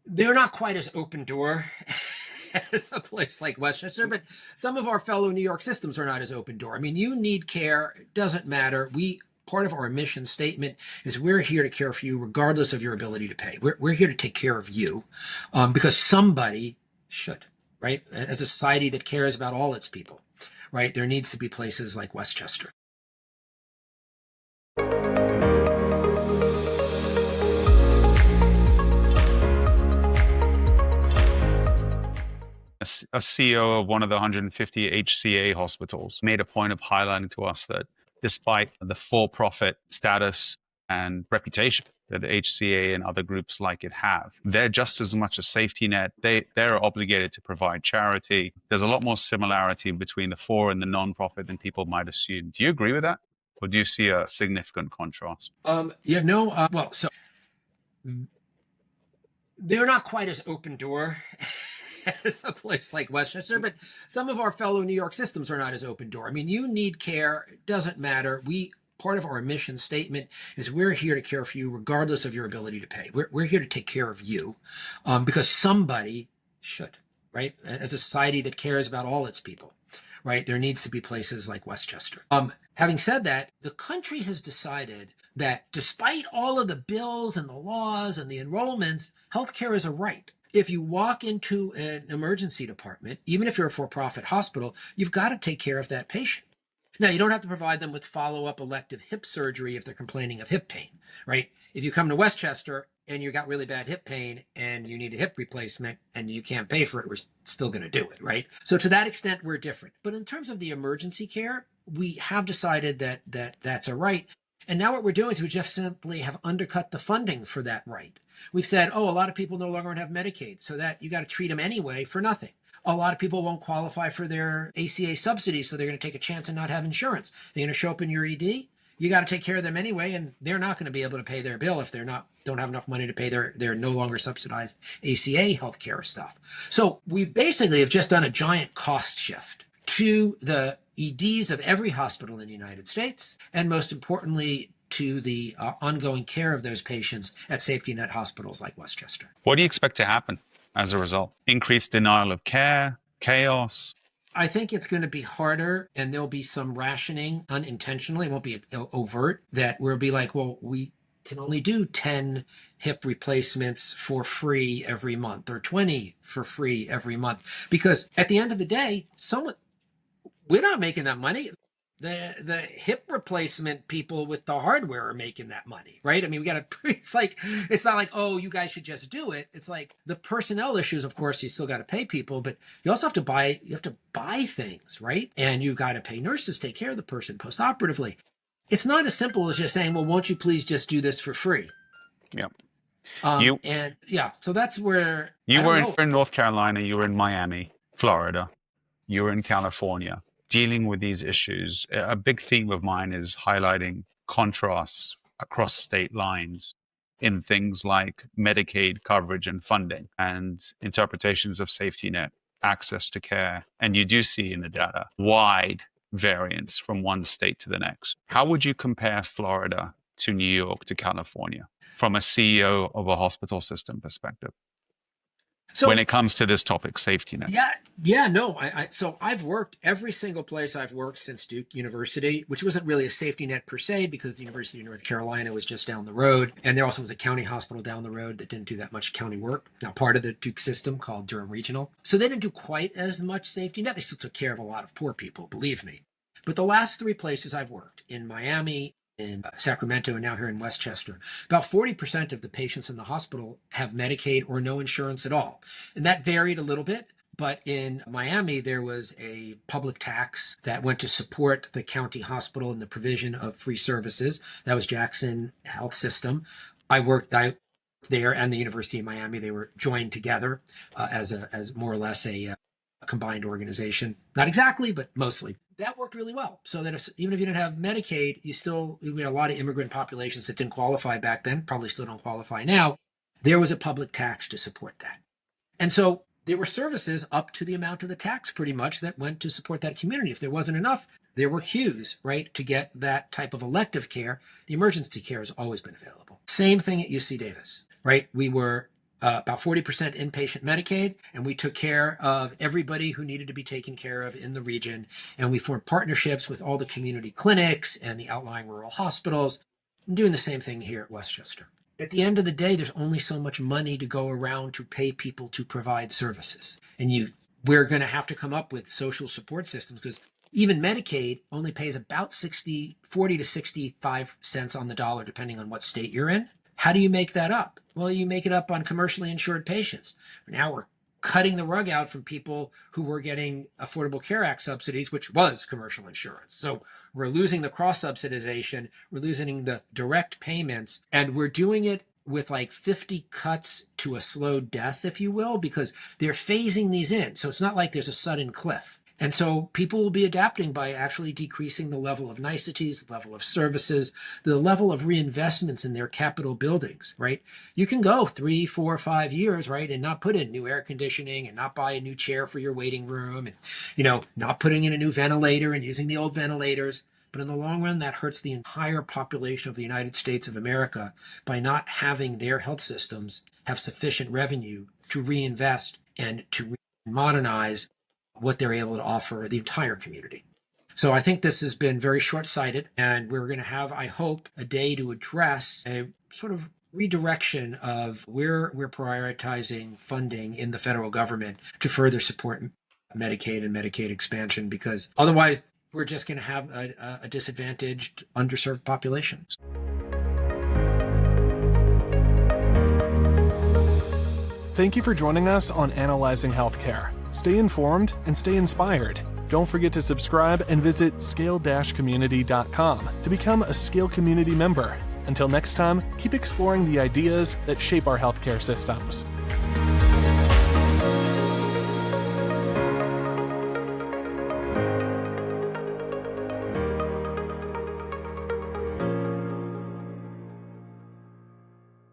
They're not quite as open door as a place like Westchester, but some of our fellow New York systems are not as open door. I mean, you need care. It doesn't matter. Part of our mission statement is we're here to care for you regardless of your ability to pay. We're here to take care of you because somebody should, right? As a society that cares about all its people, right? There needs to be places like Westchester. A CEO of one of the 150 HCA hospitals made a point of highlighting to us that despite the for-profit status and reputation that the HCA and other groups like it have, they're just as much a safety net. They're obligated to provide charity. There's a lot more similarity between the for and the non-profit than people might assume. Do you agree with that? Or do you see a significant contrast? So they're not quite as open door as a place like Westchester, but some of our fellow New York systems are not as open door. I mean, you need care. It doesn't matter. Part of our mission statement is we're here to care for you regardless of your ability to pay. We're here to take care of you because somebody should, right? As a society that cares about all its people, right? There needs to be places like Westchester. Having said that, the country has decided that despite all of the bills and the laws and the enrollments, healthcare is a right. If you walk into an emergency department, even if you're a for-profit hospital, you've got to take care of that patient. Now, you don't have to provide them with follow-up elective hip surgery if they're complaining of hip pain, right? If you come to Westchester and you got really bad hip pain and you need a hip replacement and you can't pay for it, we're still going to do it, right? So to that extent, we're different. But in terms of the emergency care, we have decided that that's a right. And now what we're doing is we just simply have undercut the funding for that right. We've said, a lot of people no longer have Medicaid, so that you got to treat them anyway for nothing. A lot of people won't qualify for their ACA subsidies, so they're going to take a chance and not have insurance. They're going to show up in your ED. You got to take care of them anyway, and they're not going to be able to pay their bill if don't have enough money to pay their no longer subsidized ACA healthcare stuff. So we basically have just done a giant cost shift to the EDs of every hospital in the United States, and most importantly, to the ongoing care of those patients at safety net hospitals like Westchester. What do you expect to happen as a result? Increased denial of care, chaos? I think it's going to be harder, and there'll be some rationing unintentionally. It won't be overt, that we'll be like, well, we can only do 10 hip replacements for free every month or 20 for free every month. Because at the end of the day, we're not making that money. The hip replacement people with the hardware are making that money, right? I mean, it's not like, you guys should just do it. It's like the personnel issues, of course, you still got to pay people, but you also have to buy things, right? And you've got to pay nurses, take care of the person post-operatively. It's not as simple as just saying, well, won't you please just do this for free? Yeah. So that's where you were in North Carolina, you were in Miami, Florida, you were in California. Dealing with these issues, a big theme of mine is highlighting contrasts across state lines in things like Medicaid coverage and funding and interpretations of safety net, access to care. And you do see in the data wide variance from one state to the next. How would you compare Florida to New York to California from a CEO of a hospital system perspective? So when it comes to this topic, safety net. So I've worked every single place I've worked since Duke University, which wasn't really a safety net per se because the University of North Carolina was just down the road. And there also was a county hospital down the road that didn't do that much county work. Now part of the Duke system called Durham Regional. So they didn't do quite as much safety net. They still took care of a lot of poor people, believe me. But the last three places I've worked, in Miami, in Sacramento, and now here in Westchester, about 40% of the patients in the hospital have Medicaid or no insurance at all. And that varied a little bit. But in Miami, there was a public tax that went to support the county hospital and the provision of free services. That was Jackson Health System. I worked there and the University of Miami. They were joined together as more or less a combined organization. Not exactly, but mostly. That worked really well. So that even if you didn't have Medicaid, we had a lot of immigrant populations that didn't qualify back then, probably still don't qualify now. There was a public tax to support that. And so there were services up to the amount of the tax pretty much that went to support that community. If there wasn't enough, there were queues, right, to get that type of elective care. The emergency care has always been available. Same thing at UC Davis. right? We were about 40% inpatient Medicaid, and we took care of everybody who needed to be taken care of in the region. And we formed partnerships with all the community clinics and the outlying rural hospitals. I'm doing the same thing here at Westchester. At the end of the day, there's only so much money to go around to pay people to provide services. And we're going to have to come up with social support systems, because even Medicaid only pays about 40 to 65 cents on the dollar, depending on what state you're in. How do you make that up? Well, you make it up on commercially insured patients. Now we're cutting the rug out from people who were getting Affordable Care Act subsidies, which was commercial insurance. So we're losing the cross-subsidization, we're losing the direct payments, and we're doing it with like 50 cuts to a slow death, if you will, because they're phasing these in. So it's not like there's a sudden cliff. And so people will be adapting by actually decreasing the level of niceties, the level of services, the level of reinvestments in their capital buildings, right? You can go 3, 4, 5 years, right, and not put in new air conditioning and not buy a new chair for your waiting room and, not putting in a new ventilator and using the old ventilators. But in the long run, that hurts the entire population of the United States of America by not having their health systems have sufficient revenue to reinvest and to modernize what they're able to offer the entire community. So I think this has been very short-sighted, and we're going to have, I hope, a day to address a sort of redirection of where we're prioritizing funding in the federal government to further support Medicaid and Medicaid expansion, because otherwise we're just going to have a disadvantaged, underserved population. Thank you for joining us on Analyzing Healthcare. Stay informed and stay inspired. Don't forget to subscribe and visit scale-community.com to become a Scale Community member. Until next time, keep exploring the ideas that shape our healthcare systems.